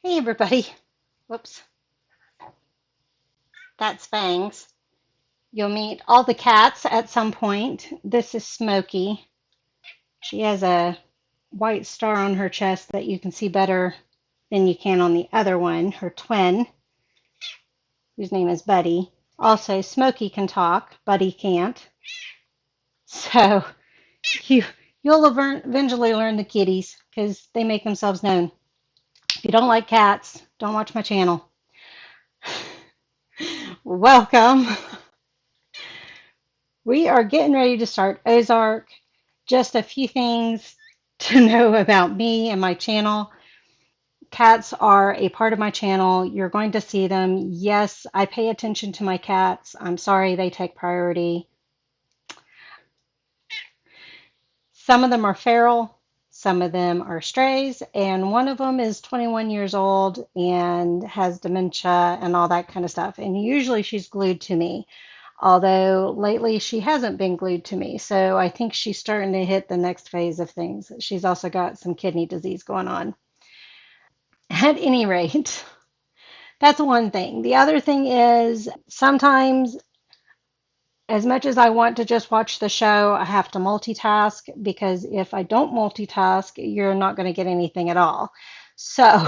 Hey everybody. Whoops, that's Fangs. You'll meet all the cats at some point. This is Smokey. She has a white star on her chest that you can see better than you can on the other one, her twin, whose name is Buddy. Also, Smokey can talk, Buddy can't. So you you'll eventually learn the kitties because they make themselves known. If you don't like cats, don't watch my channel. Welcome. We are getting ready to start Ozark. Just a few things to know about me and my channel. Cats are a part of my channel. You're going to see them. Yes, I pay attention to my cats. I'm sorry they take priority. Some of them are feral, some of them are strays, and one of them is 21 years old and has dementia and all that kind of stuff. And usually she's glued to me. Although lately she hasn't been glued to me. So I think she's starting to hit the next phase of things. She's also got some kidney disease going on. At any rate, that's one thing. The other thing is sometimes, as much as I want to just watch the show, I have to multitask because if I don't multitask, you're not going to get anything at all. So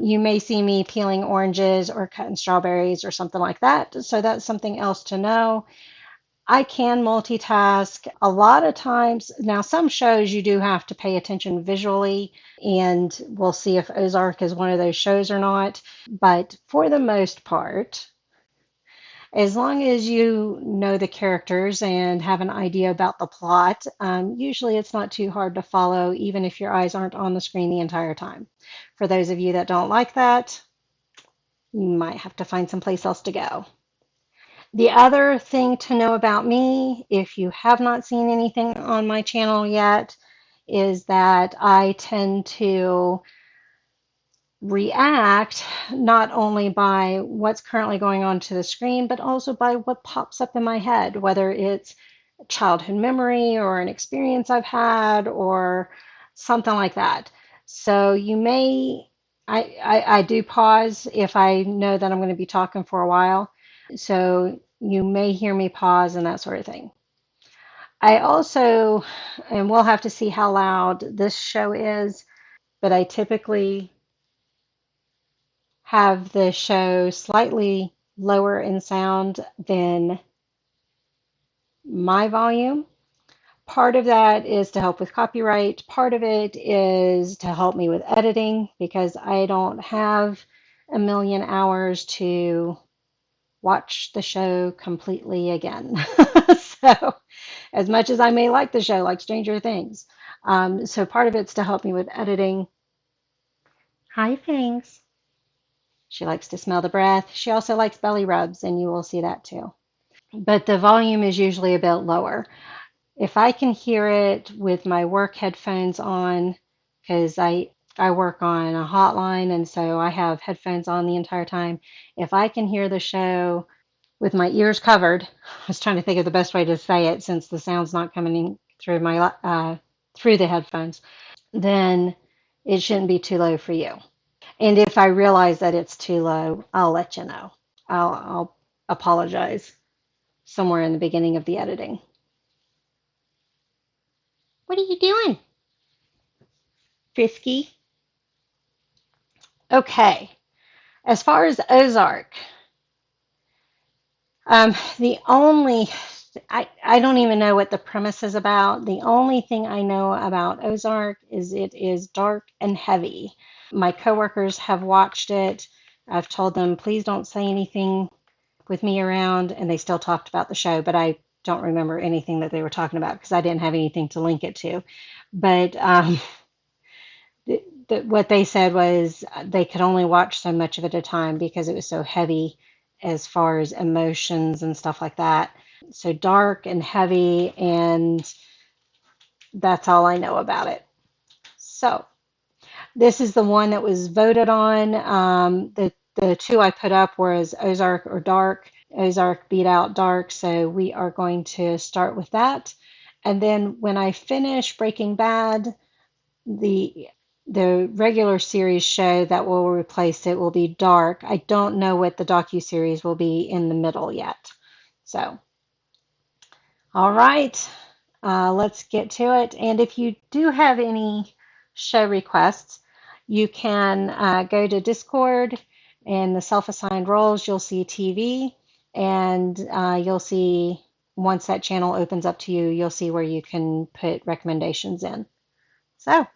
you may see me peeling oranges or cutting strawberries or something like that. So that's something else to know. I can multitask a lot of times. Now, some shows you do have to pay attention visually, and we'll see if Ozark is one of those shows or not. But for the most part, as long as you know the characters and have an idea about the plot, usually it's not too hard to follow, even if your eyes aren't on the screen the entire time. For those of you that don't like that, you might have to find someplace else to go. The other thing to know about me, if you have not seen anything on my channel yet, is that I tend to react not only by what's currently going on to the screen, but also by what pops up in my head, whether it's a childhood memory or an experience I've had or something like that. So you may, I do pause if I know that I'm going to be talking for a while. So you may hear me pause and that sort of thing. I also, and we'll have to see how loud this show is, but I typically have the show slightly lower in sound than my volume. Part of that is to help with copyright. Part of it is to help me with editing because I don't have a million hours to watch the show completely again. So, as much as I may like the show, like Stranger Things, so part of it's to help me with editing. Hi, things. She likes to smell the breath. She also likes belly rubs, and you will see that too. But the volume is usually a bit lower. If I can hear it with my work headphones on, because I work on a hotline and so I have headphones on the entire time. If I can hear the show with my ears covered, I was trying to think of the best way to say it since the sound's not coming in through my through the headphones, then it shouldn't be too low for you. And if I realize that it's too low, I'll let you know. I'll apologize somewhere in the beginning of the editing. What are you doing, Frisky? Okay. As far as Ozark, the only I don't even know what the premise is about. The only thing I know about Ozark is it is dark and heavy. My coworkers have watched it. I've told them, please don't say anything with me around, and they still talked about the show, but I don't remember anything that they were talking about because I didn't have anything to link it to. But what they said was they could only watch so much of it at a time because it was so heavy as far as emotions and stuff like that. So dark and heavy, and that's all I know about it. So this is the one that was voted on. The two I put up was Ozark or Dark. Ozark beat out Dark, so we are going to start with that. And then when I finish Breaking Bad, the The regular series show that will replace it will be Dark. I don't know what the docuseries will be in the middle yet. So, all right, let's get to it. And if you do have any show requests, you can go to Discord and the self-assigned roles. You'll see TV, and you'll see once that channel opens up to you, you'll see where you can put recommendations in. So,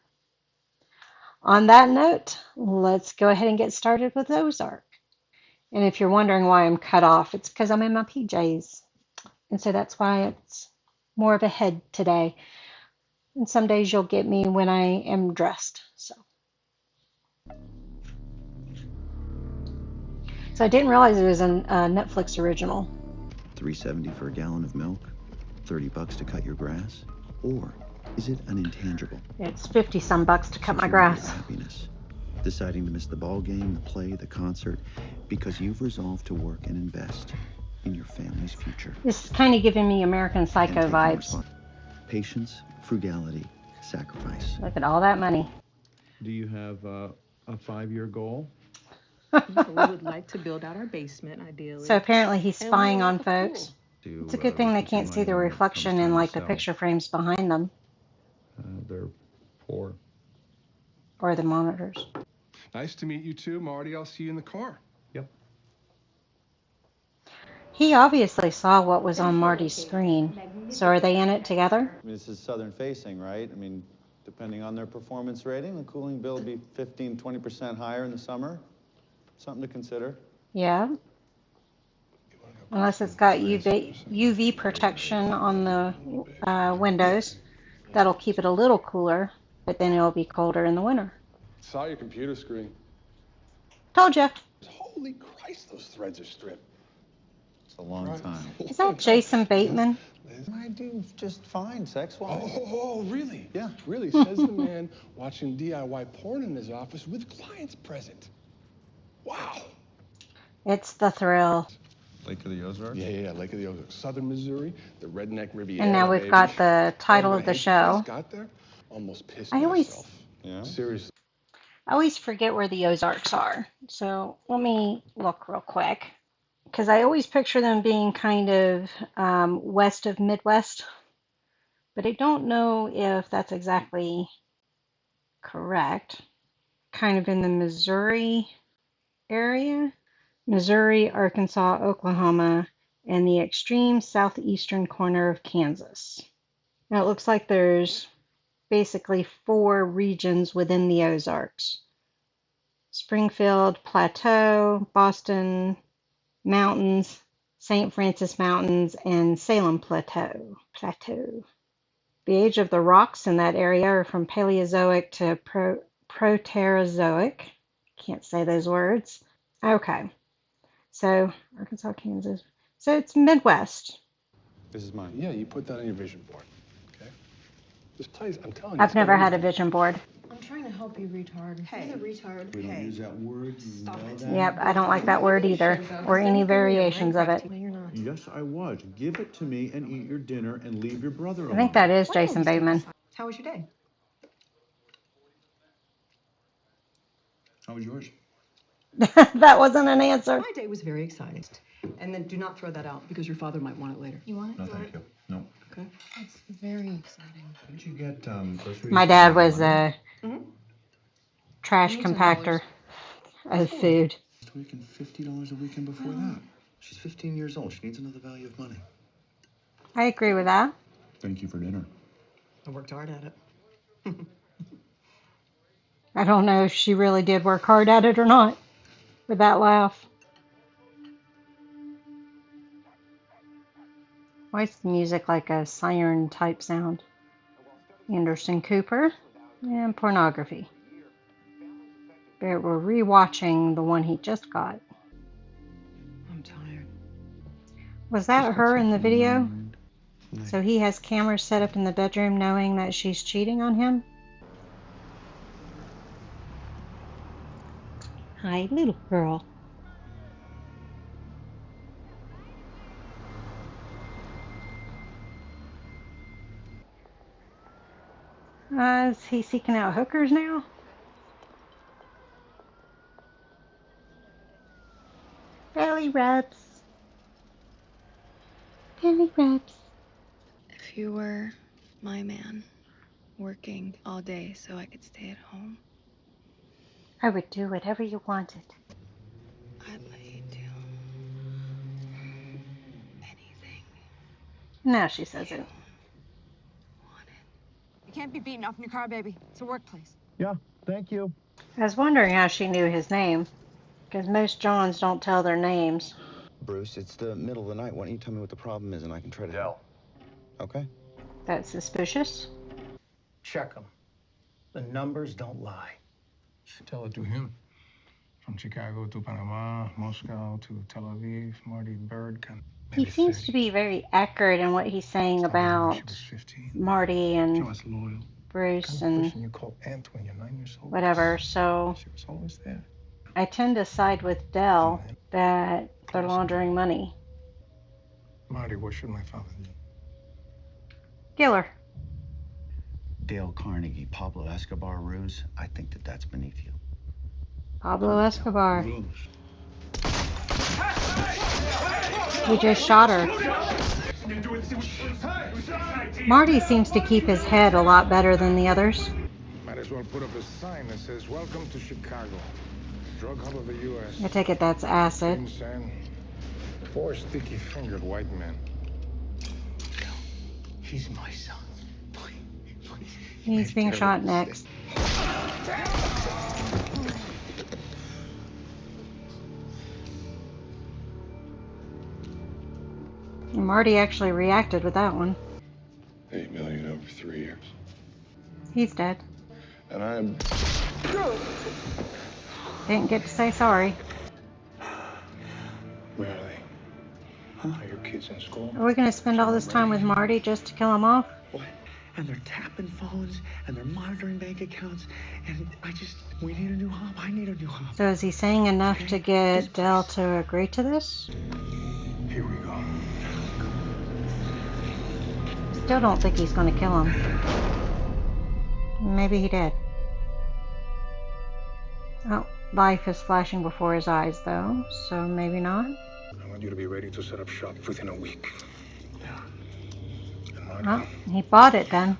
on that note, let's go ahead and get started with Ozark. And if you're wondering why I'm cut off, it's because I'm in my PJs. And so that's why it's more of a head today. And some days you'll get me when I am dressed. So I didn't realize it was a Netflix original. $3.70 for a gallon of milk? $30 to cut your grass? Or is it an intangible? It's 50 some bucks to cut my grass. Happiness. Deciding to miss the ball game, the play, the concert, because you've resolved to work and invest in your family's future. This is kind of giving me American Psycho vibes. Patience, frugality, sacrifice. Look at all that money. Do you have a 5-year goal? We would like to build out our basement, ideally. So apparently he's spying on folks. It's a good thing they can't see the reflection in like the picture frames behind them. They're poor. Or the monitors. Nice to meet you too, Marty. I'll see you in the car. Yep. He obviously saw what was on Marty's screen. So are they in it together? I mean, this is southern facing, right? I mean, depending on their performance rating, the cooling bill would be 15-20% higher in the summer. Something to consider. Yeah. Unless it's got UV protection on the windows. That'll keep it a little cooler, but then it'll be colder in the winter. Saw your computer screen. Told ya. Holy Christ, those threads are stripped. It's a long time. Is that Jason Bateman? I do just fine, sex-wise. Oh, really? Yeah. Really, says the man watching DIY porn in his office with clients present. Wow. It's the thrill. Lake of the Ozarks? Yeah, Lake of the Ozarks. Southern Missouri, the redneck Riviera. And now we've got the title of the show. Got there, almost pissed I always myself. Yeah. Seriously. I always forget where the Ozarks are. So let me look real quick. Because I always picture them being kind of west of Midwest. But I don't know if that's exactly correct. Kind of in the Missouri area. Missouri, Arkansas, Oklahoma, and the extreme southeastern corner of Kansas. Now it looks like there's basically 4 regions within the Ozarks. Springfield Plateau, Boston Mountains, St. Francis Mountains, and Salem Plateau. The age of the rocks in that area are from Paleozoic to Proterozoic. Can't say those words. Okay. So, Arkansas, Kansas. So it's Midwest. This is mine. Yeah, you put that on your vision board. Okay? This place, I'm telling you. I've never had a vision board. I'm trying to help you, retard. Hey. You're the retard. We don't use that word. Stop it. Yep, I don't like that word either, or any variations of it. No, you're not. Yes, I was. Give it to me and eat your dinner and leave your brother alone. I think that is Jason Bateman. How was your day? How was yours? That wasn't an answer. My day was very exciting. And then do not throw that out because your father might want it later. You want it? No, thank you. No. Okay. That's very exciting. Didn't you get groceries? My dad was a Mhm. trash compactor of food. Last week and $50 a weekend before that. She's 15 years old. She needs another value of money. I agree with that. Thank you for dinner. I worked hard at it. I don't know if she really did work hard at it or not with that laugh. Why is the music like a siren type sound? Anderson Cooper and pornography. But we're rewatching the one he just got. I'm tired. Was that her in the video? So he has cameras set up in the bedroom knowing that she's cheating on him? Hi, little girl. Is he seeking out hookers now? belly rubs. Belly rubs. If you were my man, working all day so I could stay at home, I would do whatever you wanted. I'd let you do anything Now she you says it. wanted. You can't be beaten off in your car, baby. It's a workplace. Yeah, thank you. I was wondering how she knew his name, because most Johns don't tell their names. Bruce, it's the middle of the night. Why don't you tell me what the problem is and I can try to help? Okay. That's suspicious. Check them. The numbers don't lie. Tell it to him. From Chicago to Panama, Moscow to Tel Aviv, Marty Bird. He seems to be very accurate in what he's saying about Marty and loyal. Bruce Kind of and person you call aunt when you're 9 years old. whatever, so She was always there. I tend to side with Dell that they're laundering money. Marty, what should my father do? Kill her. Dale Carnegie, Pablo Escobar ruse. I think that's beneath you. Pablo Escobar. He just shot her. Marty seems to keep his head a lot better than the others. Might as well put up a sign that says, "Welcome to Chicago, drug hub of the U.S." I take it that's acid. Insane. 4 sticky-fingered white men. He's my son. He's being shot next. Marty actually reacted with that one. $8 million over 3 years. He's dead. And I'm... Didn't get to say sorry. Where are they? Are your kids in school? Are we going to spend all this time with Marty just to kill him off? What? And they're tapping phones and they're monitoring bank accounts. And we need a new hub. I need a new hub. So is he saying enough to get Dell to agree to this? Here we go. Still don't think he's going to kill him. Maybe he did. Oh, life is flashing before his eyes though, so maybe not. I want you to be ready to set up shop within a week. Yeah. And Marty, Oh, he bought it then.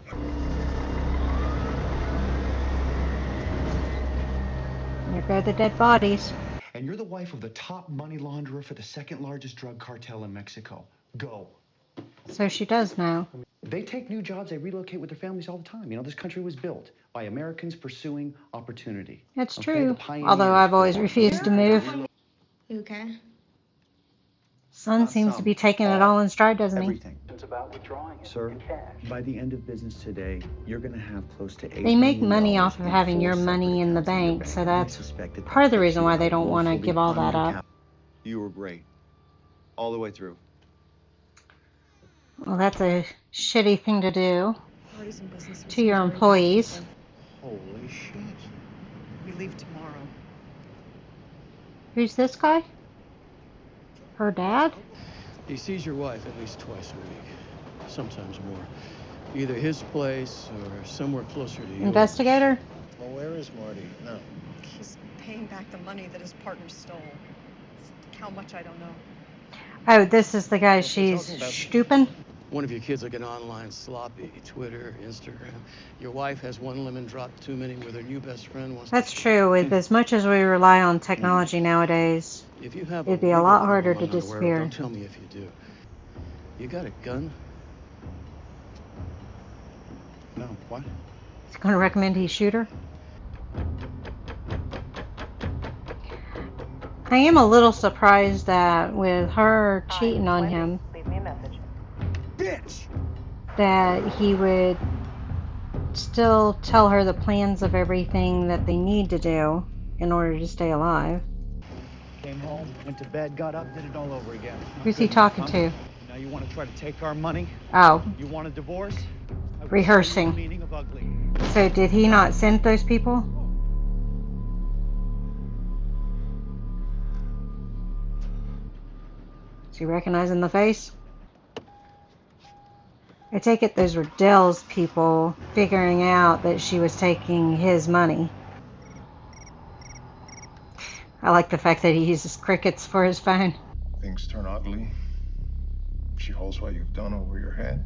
Here go the dead bodies. And you're the wife of the top money launderer for the second largest drug cartel in Mexico. Go. So she does know. They take new jobs, they relocate with their families all the time. You know, this country was built by Americans pursuing opportunity. It's Okay, true. the pioneers Although I've always fought. refused to move. You okay? Son seems to be taking it all in stride, doesn't he? Everything. It's about withdrawing it Sir, in cash. by the end of business today, you're going to have close to $8 They make million money off of in having 4 your money separate in the accounts your bank, so and I that's suspect that part of the puts reason you why out they don't want to woefully give all that under up. cap. You were great. All the way through. Well, that's a shitty thing to do Marty's in business. to your employees. Holy shit. We leave tomorrow. Who's this guy? Her dad? He sees your wife at least twice a week, sometimes more. Either his place or somewhere closer to yours. Investigator? Well, where is Marty? No. He's paying back the money that his partner stole. How much, I don't know. Oh, this is the guy she's stooping? One of your kids will get online sloppy, Twitter, Instagram. Your wife has one lemon drop too many with her new best friend wants That's to... true. With as much as we rely on technology nowadays, If you have it'd be a legal lot harder problem to I'm unaware of, disappear. Don't tell me if you do. You got a gun? No, what? He's going to recommend he shoot her? I am a little surprised that with her cheating on him, Leave me a message. Bitch! that he would still tell her the plans of everything that they need to do in order to stay alive. Came home, went to bed, got up, did it all over again. Who's he talking to? Now you want to try to take our money? Oh, You want a divorce? I will Rehearsing. show you the meaning of ugly. so did he not send those people? Is he recognizing the face? I take it those were Dell's people figuring out that she was taking his money. I like the fact that he uses crickets for his phone. Things turn ugly. She holds what you've done over your head.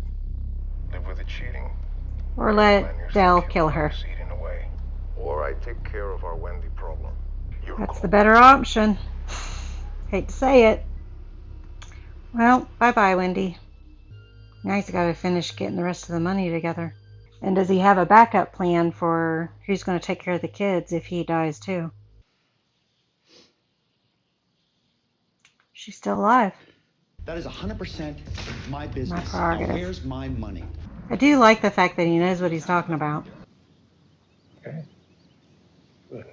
Live with the cheating. Or let Dell kill her. Eating away. Or I take care of our Wendy problem. That's the better option. Hate to say it. Well, bye-bye, Wendy. Now he's got to finish getting the rest of the money together. And does he have a backup plan for who's going to take care of the kids if he dies too? She's still alive. That is 100% my business. My prerogative. Now, where's my money? I do like the fact that he knows what he's talking about. Okay. Good.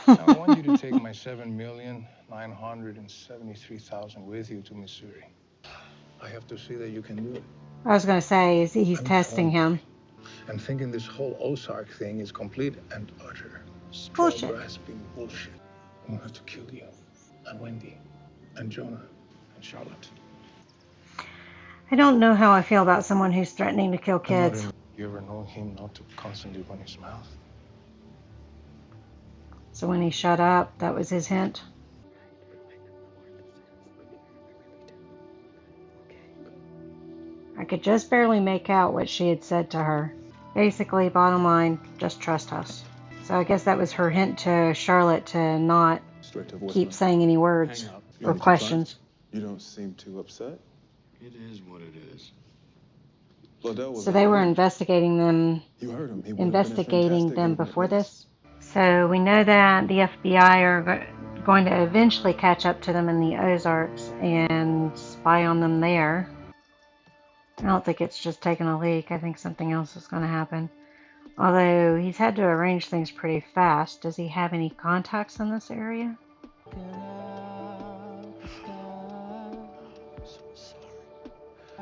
Now, I want you to take my $7,973,000 with you to Missouri. I have to see that you can do it. I was going to say, he's testing him. I'm thinking this whole Ozark thing is complete and utter Bullshit. grasping bullshit. I'm gonna have to kill you, and Wendy, and Jonah, and Charlotte. I don't know how I feel about someone who's threatening to kill kids. You ever know him not to constantly run his mouth? So when he shut up, that was his hint. I could just barely make out what she had said to her. Basically, bottom line, just trust us. So I guess that was her hint to Charlotte to not keep saying any words or questions. You don't seem too upset. It is what it is. So they were investigating them. You heard him. Investigating them before this. So we know that the FBI are going to eventually catch up to them in the Ozarks and spy on them there. I don't think it's just taking a leak. I think something else is going to happen. Although he's had to arrange things pretty fast. Does he have any contacts in this area?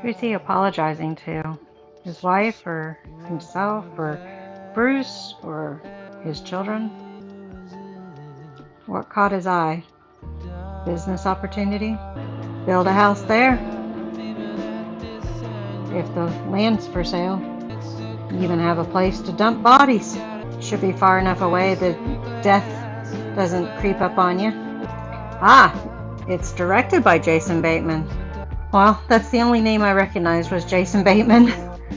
Who's he apologizing to? His wife or himself or Bruce or his children? What caught his eye? Business opportunity? Build a house there? If the land's for sale. Even have a place to dump bodies. Should be far enough away that death doesn't creep up on you. Ah, it's directed by Jason Bateman. Well, that's the only name I recognized was Jason Bateman.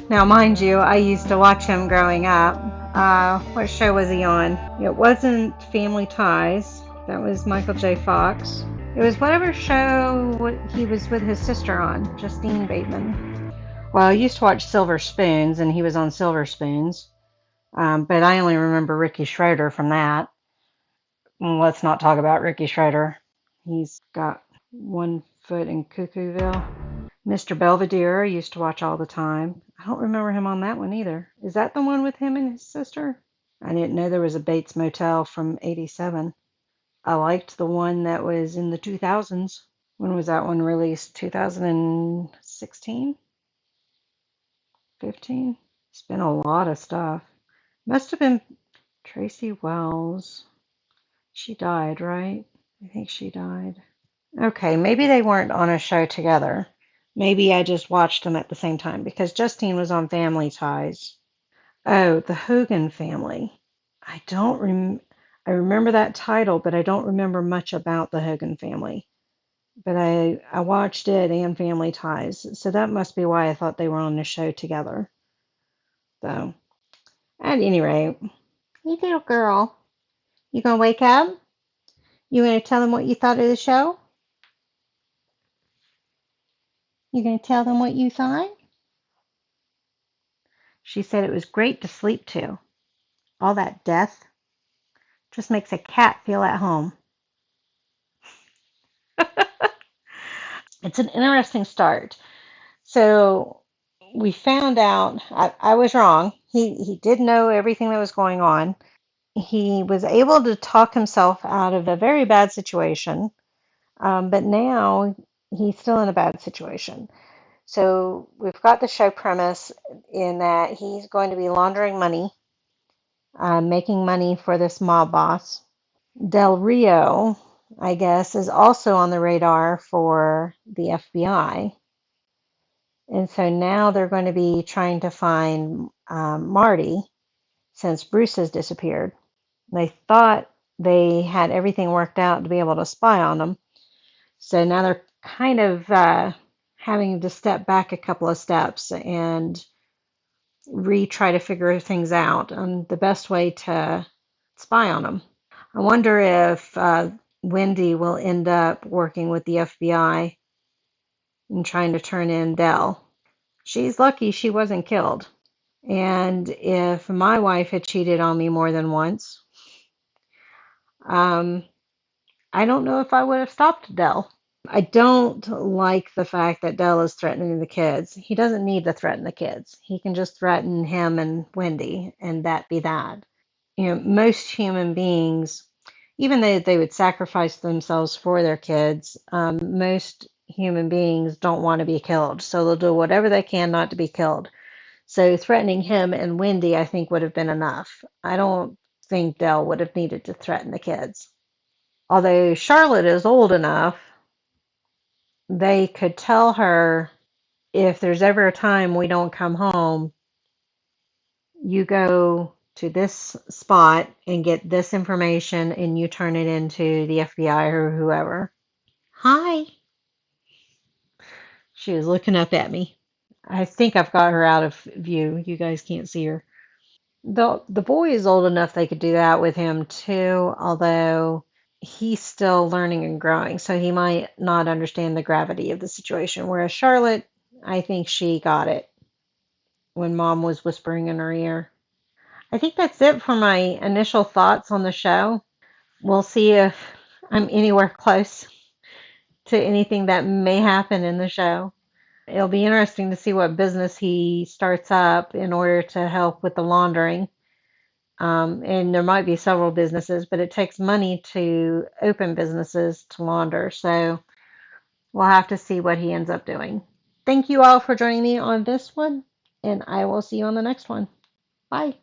Now, mind you, I used to watch him growing up. What show was he on? It wasn't Family Ties. That was Michael J. Fox. It was whatever show he was with his sister on, Justine Bateman. Well, I used to watch Silver Spoons, and he was on Silver Spoons. But I only remember Ricky Schroeder from that. Let's not talk about Ricky Schroeder. He's got one foot in Cuckooville. Mr. Belvedere I used to watch all the time. I don't remember him on that one either. Is that the one with him and his sister? I didn't know there was a Bates Motel from '87. I liked the one that was in the 2000s. When was that one released? 2016? 15? It's been a lot of stuff. Must have been Tracy Wells. She died, right? I think she died. Okay, maybe they weren't on a show together. Maybe I just watched them at the same time because Justine was on Family Ties. Oh, the Hogan family. I remember that title, but I don't remember much about the Hogan family. But I watched it and Family Ties, so that must be why I thought they were on the show together. So, at any rate, hey little girl, you gonna wake up? You gonna tell them what you thought of the show? You gonna tell them what you thought? She said it was great to sleep to. All that death just makes a cat feel at home. It's an interesting start. So we found out, I was wrong. He did know everything that was going on. He was able to talk himself out of a very bad situation, but now he's still in a bad situation. So we've got the show premise in that he's going to be laundering money, making money for this mob boss. Del Rio, I guess, is also on the radar for the FBI. And so now they're going to be trying to find Marty since Bruce has disappeared. They thought they had everything worked out to be able to spy on him. So now they're kind of having to step back a couple of steps and retry to figure things out on the best way to spy on them. I wonder if Wendy will end up working with the FBI and trying to turn in Dell. She's lucky she wasn't killed. And if my wife had cheated on me more than once, um, I don't know if I would have stopped Dell. I don't like the fact that Dell is threatening the kids. He doesn't need to threaten the kids. He can just threaten him and Wendy, and that be that. Most human beings, even though they would sacrifice themselves for their kids, most human beings don't want to be killed. So they'll do whatever they can not to be killed. So threatening him and Wendy, I think, would have been enough. I don't think Dell would have needed to threaten the kids. Although Charlotte is old enough, they could tell her, if there's ever a time we don't come home, you go to this spot and get this information and you turn it into the FBI or whoever. Hi. She was looking up at me. I think I've got her out of view. You guys can't see her. The boy is old enough they could do that with him too, although he's still learning and growing, so he might not understand the gravity of the situation. Whereas Charlotte, I think she got it when Mom was whispering in her ear. I think that's it for my initial thoughts on the show. We'll see if I'm anywhere close to anything that may happen in the show. It'll be interesting to see what business he starts up in order to help with the laundering. And there might be several businesses, but it takes money to open businesses to launder. So we'll have to see what he ends up doing. Thank you all for joining me on this one, and I will see you on the next one. Bye.